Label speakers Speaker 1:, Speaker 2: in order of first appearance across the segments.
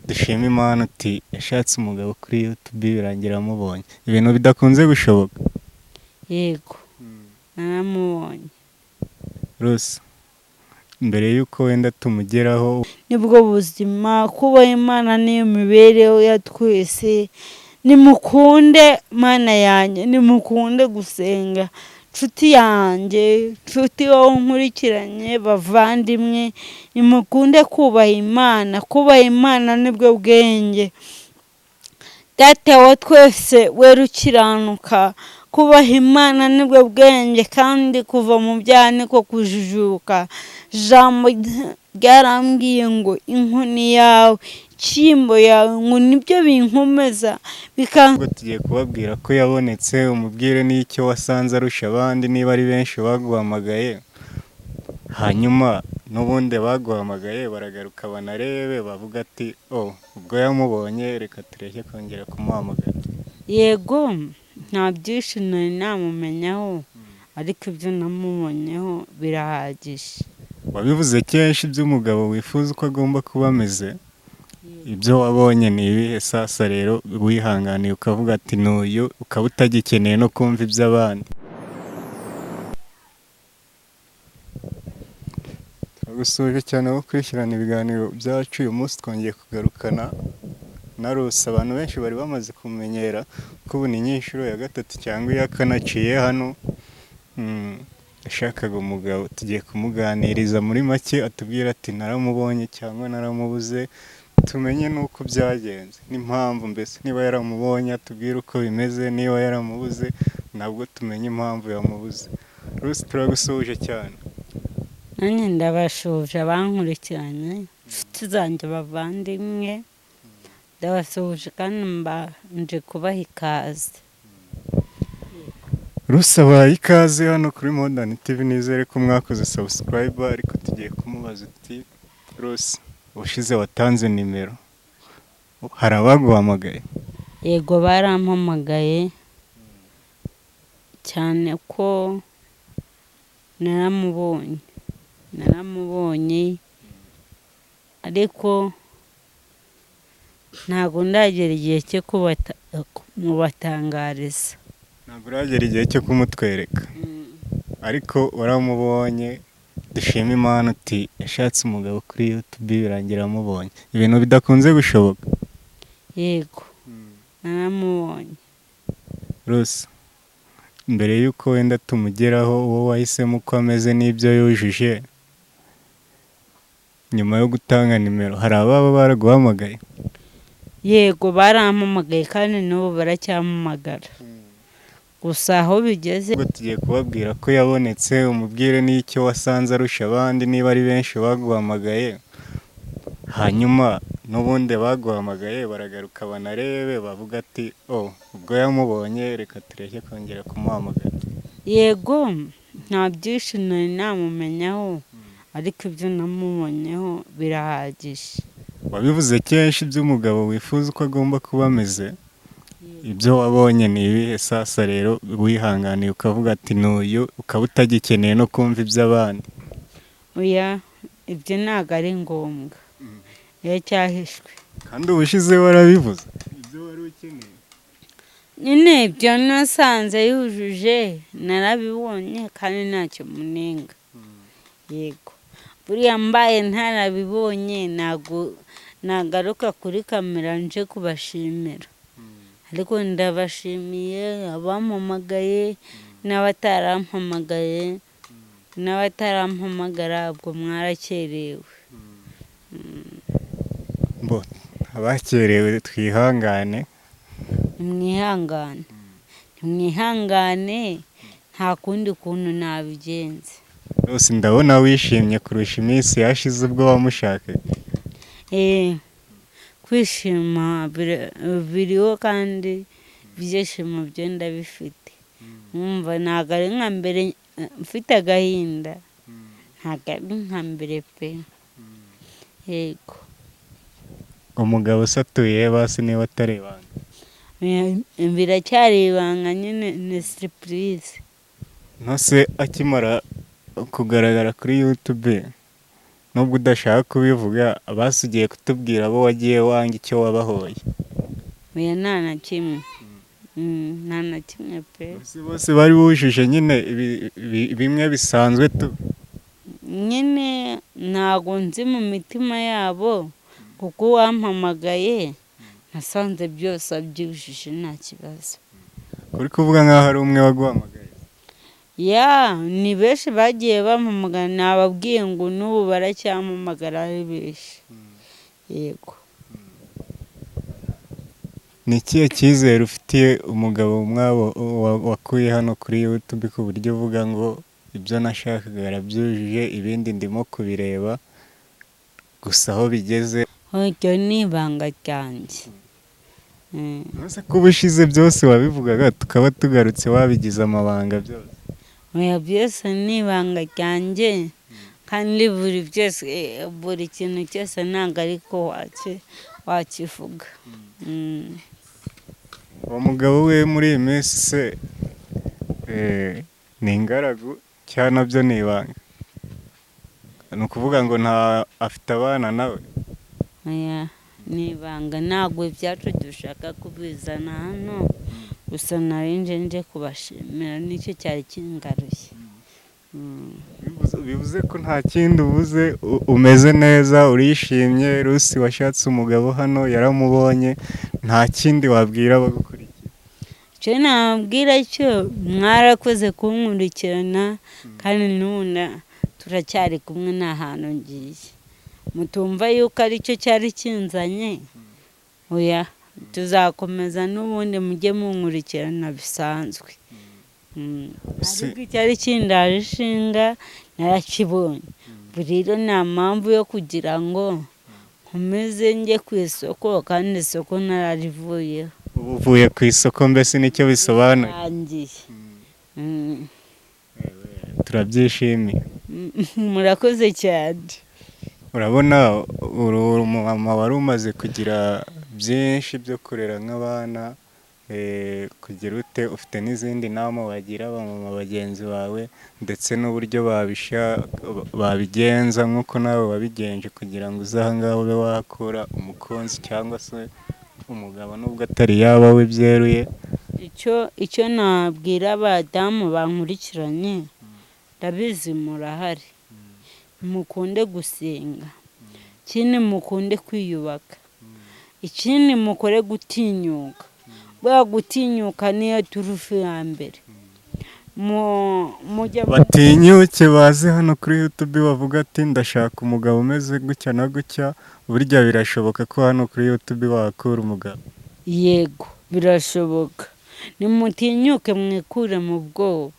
Speaker 1: dushima Imana uti yashatse umugabo kuri YouTube birangira amubonye. Ibintu bidakunze gushoboka.
Speaker 2: Yego naramubonye.
Speaker 1: Rose, mbere yuko wenda tumugeraho
Speaker 2: Nibwo buzima kubaha Imana niyo mibereho ya twese. Nimukunde Mana yanjye, nimukunde gusenga. Nshuti yanjye, nshuti wowe nkurikiranye, bavandimwe, nimukunde kubaha Imana. Kubaha Imana nibwo bwenge. Data wa twese wera ukiranuka, kubaha Imana nibwo bwenge kandi kuva mu byaha niko kujijuka. Ijambo ryarambwiye ngo inkoni yawe, inshyimbo yawe ngo nibyo binkomeza
Speaker 1: ubwo tugiye kubabwira ko yabonetse, umubwire n'icyo wasanze arusha abandi, niba ari benshi baguhamagaye. Hanyuma n'ubundi baguhamagaye baragaruka banarebe bavuga ati ubwo yamubonye reka tureke kongera kumuhamagara.
Speaker 2: Yego nta byinshi nari namumenyaho, ariko ibyo namubonyeho birahagije.
Speaker 1: Wabivuze kenshi by'umugabo wifuza uko agomba kuba ameze. Ibyo wabonye ni ibihe sasa rero wihanganiye ukavuga ati n'uyu, ukaba utagikeneye no kumva iby'abandi? Turagusuhuje cyane wo kurikirana ibiganiro byacu. Uyu munsi twongeye kugarukana na Rose. Abantu benshi bari bamaze kumenyera ko ubu ni nk'inshuro ya gatatu cyangwa iya kane aciye hano. Yashakaga umugabo, tugiye kumuganiriza muri make atubwira ati naramubonye cyangwa naramubuze, tumenye n'uko byagenze n'impamvu, mbese niba yaramubonye atubwire uko bimeze, niba yaramubuze nabwo tumenye impamvu yamubuze. Rose, turagusuhuje cyane.
Speaker 2: Nanjye ndabasuhuje abankurikiranye, inshuti zanjye bavandimwe, ndabasuhuje kandi mbanje kubaha ikaze.
Speaker 1: Rose abaye ikaze hano kuri Modern TV, nizere ko mwakoze subscribe, ariko tugiye kumubaza uti Rose, ubushize watanze nimero, hari abaguhamagaye?
Speaker 2: Yego barampamagaye cyane ko naramubonye ariko ntabwo ndagera igihe cyo mubatangariza.
Speaker 1: Ntabwo uragera igihe cyo kumutwereka, ariko waramubonye. Dushima Imana uti yashatse umugabo kuri YouTube birangira amubonye. Ibintu bidakunze gushoboka.
Speaker 2: Yego naramubonye.
Speaker 1: Rose, mbere yuko wenda tumugeraho, uwo wahisemo uko ameze n'ibyo yujuje, nyuma yo gutanga nimero, hari ababa baraguhamagaye?
Speaker 2: Yego barampamagaye kandi n'ubu baracyampamagara. Gusa aho bigeze,
Speaker 1: ubwo tugiye kubabwira ko yabonetse, umubwire n'icyo wasanze arusha abandi, niba ari benshi baguhamagaye. Hanyuma n'ubundi baguhamagaye baragaruka banarebe bavuga ati ubwo yamubonye reka tureke kongera kumuhamagara.
Speaker 2: yego nta byinshi nari namumenyaho, ariko ibyo namubonyeho birahagije.
Speaker 1: Wabivuze kenshi by'umugabo wifuza uko agomba kuba ameze. Ibyo wabonye ni ibihe sasa rero wihanganiye ukavuga ati n'uyu, ukaba utagikeneye no kumva iby'abandi?
Speaker 2: Oya, ibyo ntabwo ari ngombwa, cyahishwe.
Speaker 1: Kandi ubushize warabivuze ibyo wari ukeneye.
Speaker 2: Nyine ibyo nasanze yujuje narabibonye kandi ntacyo munenga. Yego buriya mbaye ntarabibonye ntabwo nagaruka kuri kamera nje kubashimira, ariko ndabashimiye abampamagaye n'abatarampamagaye, n'abatarampamagara ubwo mwarakerewe.
Speaker 1: Abakerewe twihangane.
Speaker 2: Mwihangane nta kundi kuntu nabigenze.
Speaker 1: Rose, ndabona wishimye kurusha iminsi yashize ubwo wamushakaga.
Speaker 2: Kwishima biriho kandi ibyishimo byo ndabifite. Mwumva ntabwo ari nka mbere mfite agahinda, ntabwo ari nka mbere pe. Yego
Speaker 1: Umugabo usatuye basi niba atari ibanga.
Speaker 2: biracyari ibanga, nyine ni surprise.
Speaker 1: Ntose akimara kugaragara kuri YouTube nubwo udashaka kubivuga abasugiye kutubwira abo wagiye wanga icyo wabahoye.
Speaker 2: oya nta na kimwe. Nta na kimwe pe.
Speaker 1: Bose bari bujuje nyine bimwe bisanzwe tu.
Speaker 2: Nyine ntago nzi mu mitima yabo kuko uwampamagaye nasanze byose abyujuje nta kibazo.
Speaker 1: Uri kuvuga nk'aho ari umwe waguhamagaye?
Speaker 2: Ni benshi bagiye bampamagara, nababwiye ngo n'ubu baracyampamagara ari benshi. Yego.
Speaker 1: Ni ikihe cyizere ufitiye umugabo mwabo wakuye hano kuri YouTube ku buryo uvuga ngo ibyo nashakaga yarabyujuje ibindi ndimo kubireba gusa aho bigeze?
Speaker 2: Iryo ni ibanga ryanjye.
Speaker 1: Ese ko ubushize byose wabivugaga tukaba tugarutse wabigize amabanga byose?
Speaker 2: Oya byose ni ibanga ryanjye kandi buri kintu cyose ntabwo ariko wakivuga.
Speaker 1: Uwo mugabo we muri iyi minsi se ni ingaragu cyangwa nabyo ni ibanga? Ni ukuvuga ngo afite abana nawe?
Speaker 2: Oya ni ibanga, ntabwo ibyacu dushaka kubizana hano, gusa nari nje kubashimira nicyo cyari kingaruye.
Speaker 1: Bivuze ko nta kindi ubuze, umeze neza, urishimye. Rusi washatse umugabo hano yaramubonye, nta kindi wabwira abagukurikiye?
Speaker 2: icyo nababwira cyo mwarakoze kunkurikirana kandi n'ubu turacyari kumwe, nta hantu ngiye. Mutumva yuko aricyo cyari kinzanye? Oya tuzakomeza n'ubundi mujye munkurikirana bisanzwe. Ariko icyari kindaje ishinga narakibonye. Rero nta mpamvu yo kugira ngo nkomeze njye ku isoko kandi isoko nararivuyeho.
Speaker 1: Ubu uvuye ku isoko mbese nicyo bisobanuye? Turabyishimiye.
Speaker 2: Murakoze cyane.
Speaker 1: Urabona uri umumama wari umaze kugira byinshi byo kurera nk'abana, kugira ute, ufite n'izindi nama wagira abamama bagenzi bawe ndetse n'uburyo babigenza nk'uko nawe wabigenje kugira ngo uze aha ngaha ube wakura umukunzi cyangwa se umugabo nubwo atari yaba we byeruye?
Speaker 2: Icyo nabwira abadamu bankurikiranye, ndabizi murahari, mukunde gusenga, ikindi mukunde kwiyubaka, ikindi mukore gutinyuka. Gutinyuka niyo turufu ya mbere.
Speaker 1: Batinyuke baze hano kuri YouTube bavuga ati ndashaka umugabo umeze gutya na gutya. Burya birashoboka ko hano kuri YouTube wakura umugabo?
Speaker 2: Yego birashoboka. Nimutinyuke mwikure mu bwoba,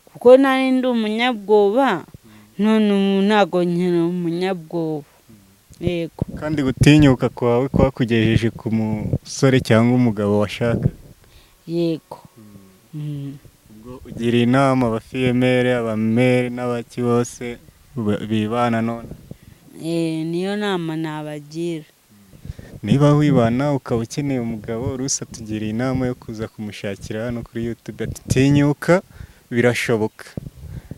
Speaker 2: kuko nari ndi umunyabwoba, none ubu ntago nkiri umunyabwoba. Yego.
Speaker 1: Kandi gutinyuka kwawe kwakugejeje ku musore cyangwa umugabo washaka?
Speaker 2: Yego.
Speaker 1: Ubwo ugira inama abafiyemere, abamere n'abaki bose bibana none?
Speaker 2: Niyo nama nabagira.
Speaker 1: Niba wibana ukaba ukeneye umugabo, Rusi atugiriye inama yo kuza kumushakira hano kuri YouTube. Ati tinyuka, birashoboka.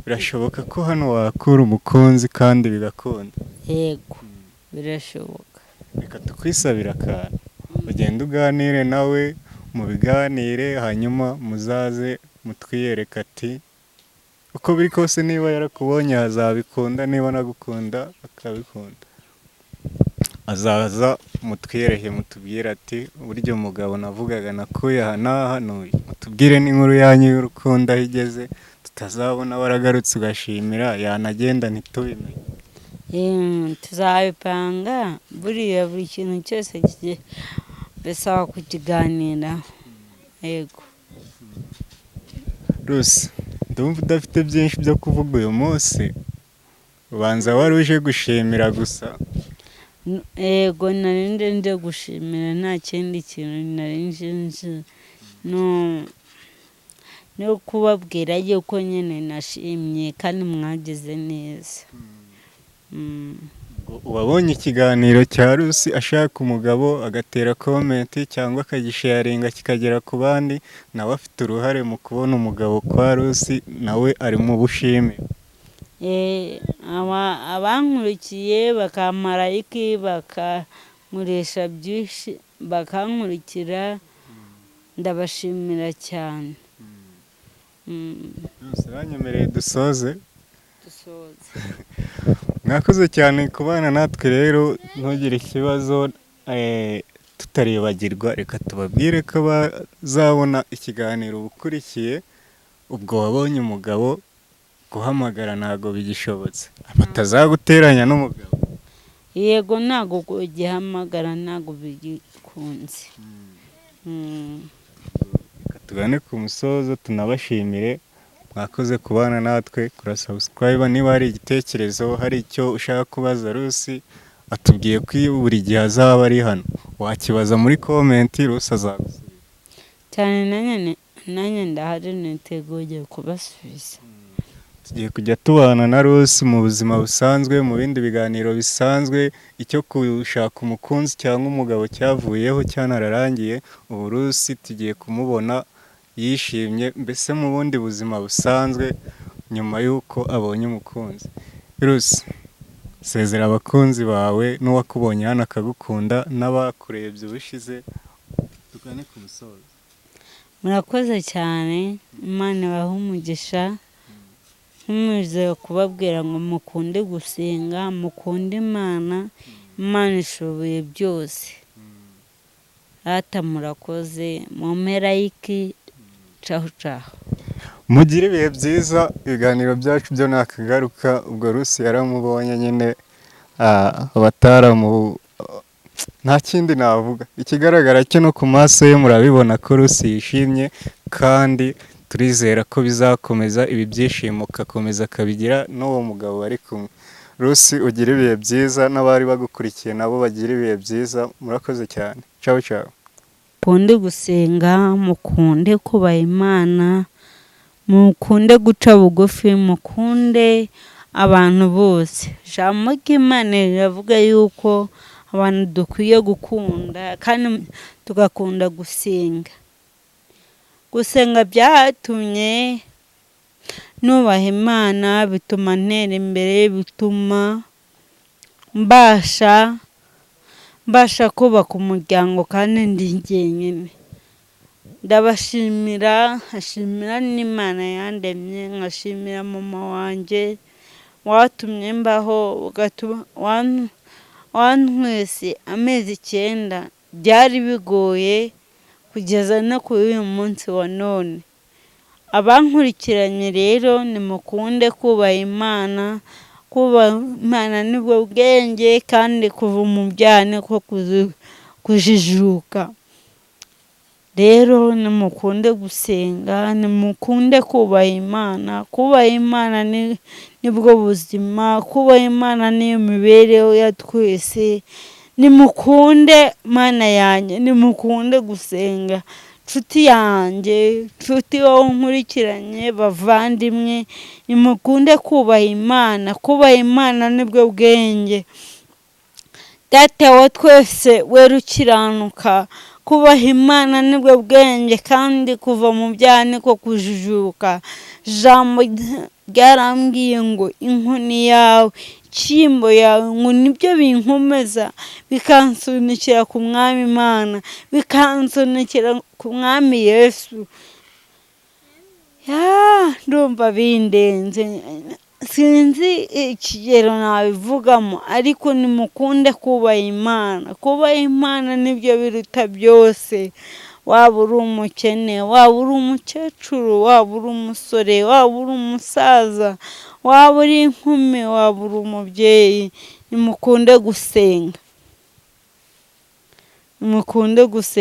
Speaker 1: Birashoboka ko hano wakura umukunzi kandi bigakunda.
Speaker 2: Yego birashoboka.
Speaker 1: Reka tukwisabira akantu, ugende uganire nawe, mubiganire, hanyuma muzaze mutwiyereka ati uko biri kose niba yarakubonye azabikunda, niba nagukunda akabikunda. Azaza mutwiyereke mutubwire ati uburyo umugabo navugaga nakuye aha n'aha n'uyu. Mutubwire n'inkuru yanyu y'urukundo aho igeze, tutazabona waragarutse ugashimira yanagenda ntitubimenye.
Speaker 2: Tuzabipanga, buriya buri kintu cyose bisaba kukiganiraho. Yego.
Speaker 1: Rusi, ndumva udafite byinshi byo kuvuga uyu munsi, ubanza wari uje gushimira gusa?
Speaker 2: Yego nari nje gushimira, nta kindi kintu nari nje no kubabwira yuko nyine nashimye kandi mwagize neza.
Speaker 1: Wabonye ikiganiro cya Rusi ashaka umugabo agatera komenti cyangwa akagisharinga kikagera ku bandi, nawe afite uruhare mu kubona umugabo kwa Rusi, nawe ari mu bushime?
Speaker 2: abankurikiye bakampa like bakankoresha byinshi bakankurikira ndabashimira cyane.
Speaker 1: banyemereye dusoze.
Speaker 2: Dusoze.
Speaker 1: Mwakoze cyane kubana natwe rero, ntugire ikibazo tutaribagirwa, reka tubabwire ko bazabona ikiganiro ukurikiye, ubwo wabonye umugabo guhamagara ntago bigishobotse, batazaguteranya n'umugabo.
Speaker 2: Yego ntago gihamagara ntago bigikunze.
Speaker 1: Reka tugane ku musozo, tunabashimire, mwakoze kubana natwe. Kora subscribe niba hari igitekerezo, hari icyo ushaka kubaza Rusi, atubwiye ko buri gihe azaba ari hano, wakibaza muri comment, Rusi azagusubiza
Speaker 2: cyane. Nanjye ndahari niteguye kubasubiza.
Speaker 1: tugiye kujya tubana na Rusi mu buzima busanzwe, mu bindi biganiro bisanzwe. Icyo kushaka umukunzi cyangwa umugabo cyavuyeho cyanararangiye, ubu Rusi tugiye kumubona yishimye, mbese mu bundi buzima busanzwe nyuma y'uko abonye umukunzi. Rusi, sezera abakunzi bawe n'uwakubonye hano akagukunda n'abakurebye ubushize, tugane ku musozo.
Speaker 2: Murakoze cyane, Imana ibahe umugisha. Nkomeze kubabwira ngo mukunde gusenga, mukunde Imana, Imana ishoboye byose. Rata murakoze, mumpe like, caho caho.
Speaker 1: Mugire ibihe byiza, ibiganiro byacu byo nakagaruka. Ubwo Rusi yaramubonye nyine, abataramu nta kindi navuga. Ikigaragara cyo no ku maso ye murabibona ko Rusi yishimye, kandi turizera ko bizakomeza ibi byishimo, kakomeza kabigira n'uwo mugabo bari kumwe. Rusi, ugira ibihe byiza, n'abari bagukurikiye nabo bagira ibihe byiza. Murakoze cyane, ciao ciao.
Speaker 2: Mukunde gusenga, mukunde kubaha Imana, mukunde guca bugufi, mukunde abantu bose. Ijambo ry'Imana riravuga yuko abantu dukwiye gukunda kandi tugakunda gusenga. Gusenga byatumye nubaha Imana, bituma ntera imbere, bituma mbasha kubaka umuryango kandi ndi jyenyine. Ndabashimira, nkashimira n'Imana yandemye, nkashimira mama wanjye watumye mbaho, wantwese amezi 9. Byari bigoye kugeza no kuri uyu munsi wa none. Abankurikiranye rero nimukunde kubaha Imana. Kubaha Imana nibwo bwenge, kandi kuva mu byaha niko kujijuka. Rero nimukunde gusenga, nimukunde kubaha Imana. Kubaha Imana nibwo buzima, kubaha Imana niyo mibereho ya twese. Nimukunde Mana yanjye, nimukunde gusenga. Nshuti yanjye, nshuti wowe nkurikiranye, bavandimwe, nimukunde kubaha Imana. Kubaha Imana nibwo bwenge. Data wa twese wera ukiranuka, kubaha Imana nibwo bwenge, kandi kuva mu byaha niko kujijuka. Ijambo ryarambwiye ngo inkoni yawe, inshyimbo yawe ngo nibyo binkomeza, bikansunikira ku Mwami Imana, bikansunikira ku Mwami Yesu. Ndumva bindenze, sinzi ikigero nabivugamo, ariko nimukunde kubaha Imana. Kubaha Imana nibyo biruta byose. Waba uri umukene, waba uri umukecuru, waba uri umusore, waba uri umusaza, waba uri inkumi, waba uri umubyeyi, nimukunde gusenga. Nimukunde gusenga.